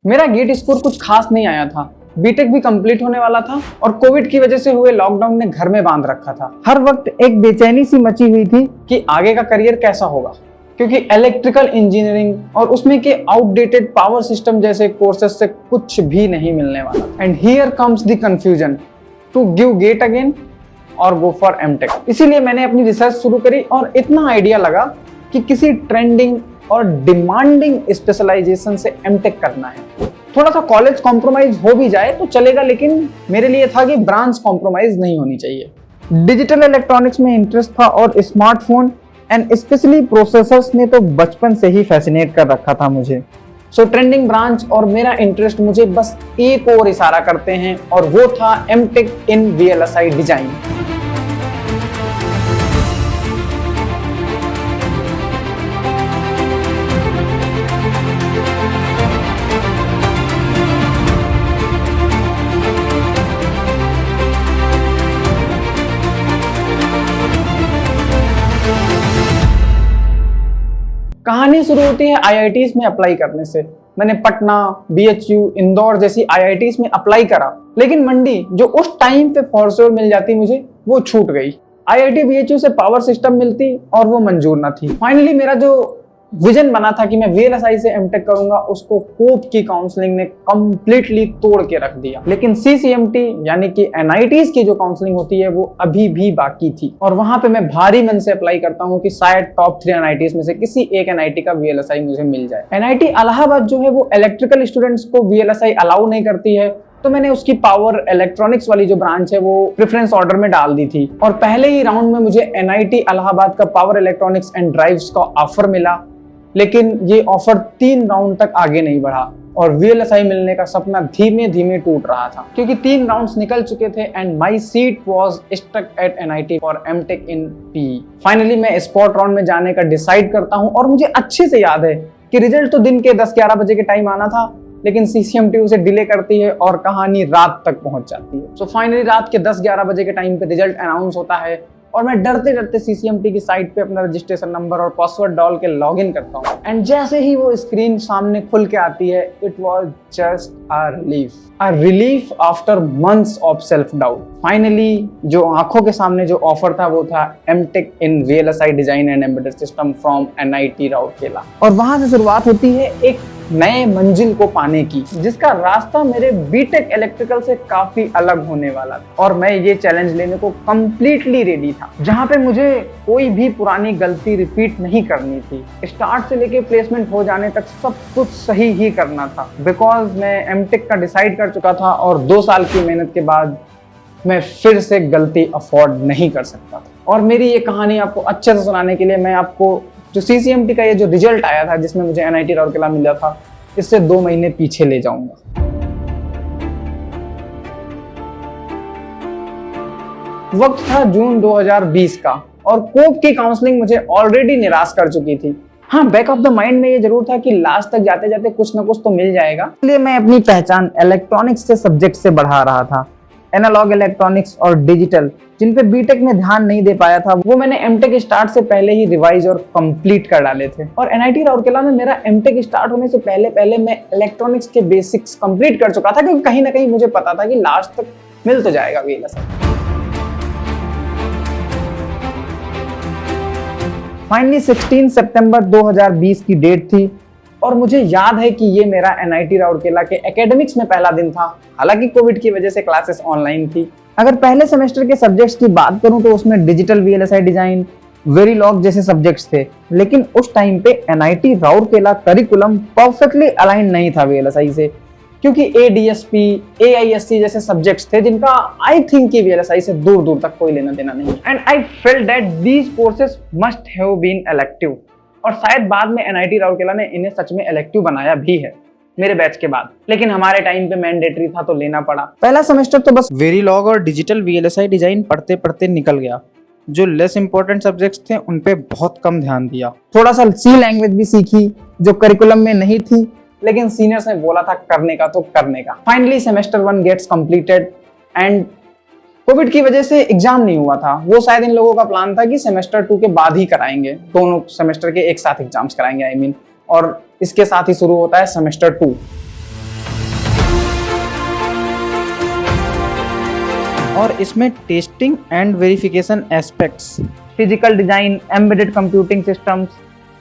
मेरा gate score कुछ खास नहीं आया था। बीटेक भी कंप्लीट होने वाला था और कोविड की वजह से हुए लॉकडाउन ने घर में बांध रखा था। हर वक्त एक बेचैनी सी मची हुई थी कि आगे का करियर कैसा होगा, क्योंकि इलेक्ट्रिकल इंजीनियरिंग और उसमें के आउटडेटेड पावर सिस्टम जैसे कोर्सेज से कुछ भी नहीं मिलने वाला। And here comes the confusion to give GATE again और गो फॉर एमटेक। इसीलिए मैंने अपनी रिसर्च शुरू करी और इतना आइडिया लगा कि किसी ट्रेंडिंग और डिमांडिंग स्पेशलाइजेशन से एमटेक करना है। थोड़ा सा कॉलेज कॉम्प्रोमाइज हो भी जाए तो चलेगा, लेकिन मेरे लिए था कि ब्रांच कॉम्प्रोमाइज नहीं होनी चाहिए। डिजिटल इलेक्ट्रॉनिक्स में इंटरेस्ट था और स्मार्टफोन एंड स्पेशली प्रोसेसर्स ने तो बचपन से ही फैसिनेट कर रखा था मुझे। सो ट्रेंडिंग ब्रांच और मेरा इंटरेस्ट मुझे बस एक और इशारा करते हैं और वो था एमटेक इन वीएलएसआई डिजाइन। कहानी शुरू होती है आईआईटीज में अप्लाई करने से। मैंने पटना, बीएचयू, इंदौर जैसी आईआईटीज में अप्लाई करा, लेकिन मंडी जो उस टाइम पे फॉर श्योर मिल जाती मुझे, वो छूट गई। आईआईटी बीएचयू से पावर सिस्टम मिलती और वो मंजूर ना थी। फाइनली मेरा जो विजन बना था कि मैं वीएलएसआई से एमटेक करूंगा, उसको कोप की काउंसलिंग ने कंप्लीटली तोड़ के रख दिया। लेकिन सीसीएमटी यानी कि एनआईटीज की जो काउंसलिंग होती है वो अभी भी बाकी थी और वहां पे मैं भारी मन से अप्लाई करता हूं कि शायद टॉप 3 एनआईटीज में से किसी एक एनआईटी का वीएलएसआई मुझे मिल जाए। एनआईटी इलाहाबाद जो है वो इलेक्ट्रिकल स्टूडेंट्स को वीएलएसआई अलाउ नहीं करती है, तो मैंने उसकी पावर इलेक्ट्रॉनिक्स वाली जो ब्रांच है वो प्रेफरेंस ऑर्डर में डाल दी थी और पहले ही राउंड में मुझे एनआईटी इलाहाबाद का पावर इलेक्ट्रॉनिक्स एंड ड्राइव्स का ऑफर मिला। लेकिन ये ऑफर 3 राउंड तक आगे नहीं बढ़ा और वीएलएसआई मिलने का सपना धीमे धीमे टूट रहा था, क्योंकि 3 राउंड्स निकल चुके थे and my seat was stuck at NIT for MTech in PE. Finally मैं स्पॉट राउंड में जाने का डिसाइड करता हूं और मुझे अच्छे से याद है कि रिजल्ट तो दिन के 10-11 बजे के टाइम आना था, लेकिन सीसीएमटी उसे डिले करती है और कहानी रात तक पहुंच जाती है। सो फाइनली रात के 10-11 बजे के टाइम पे रिजल्ट अनाउंस होता है और मैं डरते डरते सीसीएमटी की साइट पे अपना रजिस्ट्रेशन नंबर और पासवर्ड डाल के लॉगिन करता हूँ। एंड जैसे ही वो स्क्रीन सामने खुल के आती है, it was just a relief after months of self doubt. Finally जो आंखों के सामने जो ऑफर था वो था MTech in VLSI design and embedded system from NIT Rourkela. और वहां से शुरुआत होती है एक नए मंजिल को पाने की, जिसका रास्ता मेरे बीटेक इलेक्ट्रिकल से काफी अलग होने वाला था और मैं ये चैलेंज लेने को कंप्लीटली रेडी था, जहां पे मुझे कोई भी पुरानी गलती रिपीट नहीं करनी थी। स्टार्ट से लेके प्लेसमेंट हो जाने तक सब कुछ सही ही करना था, बिकॉज मैं एमटेक का डिसाइड कर चुका था और 2 साल की मेहनत के बाद मैं फिर से गलती अफोर्ड नहीं कर सकता था। और मेरी ये कहानी आपको अच्छे से सुनाने के लिए मैं आपको जो सीसीएमटी का ये जो रिजल्ट आया था, जिसमें मुझे एनआईटी राउरकेला मिला था, इससे 2 महीने पीछे ले जाऊंगा। वक्त था जून 2020 का और कोप की काउंसलिंग मुझे ऑलरेडी निराश कर चुकी थी। हाँ, बैक ऑफ द माइंड में ये जरूर था कि लास्ट तक जाते जाते कुछ ना कुछ तो मिल जाएगा, इसलिए मैं अपनी पहचान इलेक्ट्रॉनिक्स से सब्जेक्ट से बढ़ा रहा था। एनालॉग इलेक्ट्रॉनिक्स और डिजिटल, जिन पे बीटेक में ध्यान नहीं दे पाया था, वो मैंने एमटेक स्टार्ट से पहले ही रिवाइज और कंप्लीट कर डाले थे। और एनआईटी राउरकेला में मेरा एमटेक स्टार्ट होने से पहले मैं इलेक्ट्रॉनिक्स के बेसिक्स कंप्लीट कर चुका था, क्योंकि कहीं ना कहीं मुझे पता था कि लास्ट तक मिल तो जाएगा वीएलएसआई। फाइनली 16 सितंबर 2020 की डेट थी और मुझे याद है कि ये मेरा एनआईटी राउरकेला के एकेडमिक्स में पहला दिन था। हालांकि कोविड की वजह से क्लासेस ऑनलाइन थी। अगर पहले सेमेस्टर के सब्जेक्ट्स की बात करूं तो उसमें डिजिटल वीएलएसआई डिजाइन, वेरिलॉग जैसे सब्जेक्ट्स थे, लेकिन उस टाइम पे NIT Rourkela curriculum perfectly align नहीं था वीएलएसआई से, क्योंकि एडीएसपी, एआईएससी जैसे सब्जेक्ट्स थे जिनका आई थिंक कि वीएलएसआई से दूर दूर तक कोई लेना देना नहीं। And I felt that these courses must have been elective, और शायद बाद में एनआईटी राउरकेला ने इन्हें सच में इलेक्टिव बनाया भी है मेरे बैच के बाद, लेकिन हमारे टाइम पे मैंडेटरी था तो लेना पड़ा। पहला सेमेस्टर तो बस वेरिलॉग और डिजिटल वीएलएसआई डिजाइन पढ़ते पढ़ते निकल गया। जो लेस इंपॉर्टेंट सब्जेक्ट्स थे उन पे बहुत कम ध्यान दिया। थोड़ा सा सी लैंग्वेज भी सीखी जो करिकुलम में नहीं थी, लेकिन सीनियर्स ने बोला था करने का तो करने का। Finally semester 1 gets completed and COVID की वजह से एग्जाम नहीं हुआ था। वो शायद इन लोगों का प्लान था कि सेमेस्टर 2 के बाद ही कराएंगे, दोनों सेमेस्टर के एक साथ एग्जाम्स कराएंगे और इसके साथ ही शुरू होता है सेमेस्टर 2। और इसमें testing and verification aspects, physical design, embedded computing systems,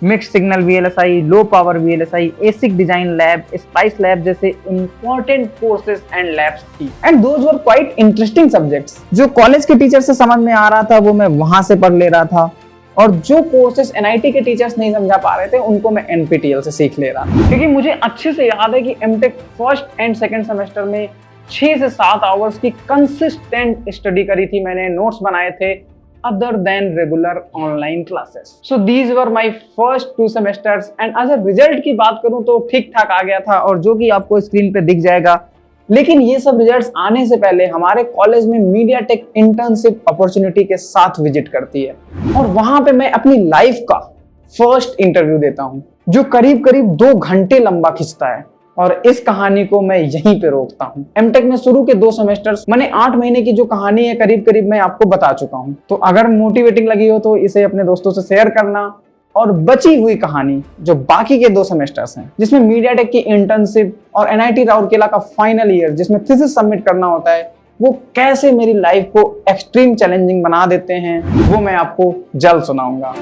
mix signal VLSI, low power VLSI, एसिक design lab, spice lab जैसे इंपॉर्टेंट कोर्सेज एंड लैब्स थी। And those were quite interesting subjects. जो कॉलेज के teacher से समझ में आ रहा था वो मैं वहां से पढ़ ले रहा था, और जो कोर्सेज एनआईटी के टीचर्स नहीं समझा पा रहे थे उनको मैं एनपीटीईएल से सीख ले रहा था। क्योंकि मुझे अच्छे से याद है कि MTech first and second semester में 6 से 7 आवर्स की कंसिस्टेंट स्टडी करी थी मैंने, नोट्स बनाए थे other than regular online classes. So these were my first 2 semesters and अगर रिजल्ट की बात करूं तो ठीक ठाक आ गया था, और जो कि आपको स्क्रीन पे दिख जाएगा। लेकिन ये सब रिजल्ट्स आने से पहले हमारे कॉलेज में मीडियाटेक इंटर्नशिप अपॉर्चुनिटी के साथ विजिट करती है, और वहां पे मैं अपनी लाइफ का फर्स्ट इंटरव्यू देता हूं जो करीब करीब 2 घंटे लंबा खिंचता है। और इस कहानी को मैं यहीं पे रोकता हूँ। एमटेक में शुरू के 2 सेमेस्टर्स मैंने 8 महीने की जो कहानी है करीब करीब मैं आपको बता चुका हूँ। तो अगर मोटिवेटिंग लगी हो तो इसे अपने दोस्तों से शेयर करना, और बची हुई कहानी जो बाकी के 2 सेमेस्टर्स हैं जिसमें मीडियाटेक की इंटर्नशिप और एनआईटी राउरकेला का फाइनल ईयर जिसमें थीसिस सबमिट करना होता है, वो कैसे मेरी लाइफ को एक्सट्रीम चैलेंजिंग बना देते हैं, वो मैं आपको जल्द सुनाऊंगा।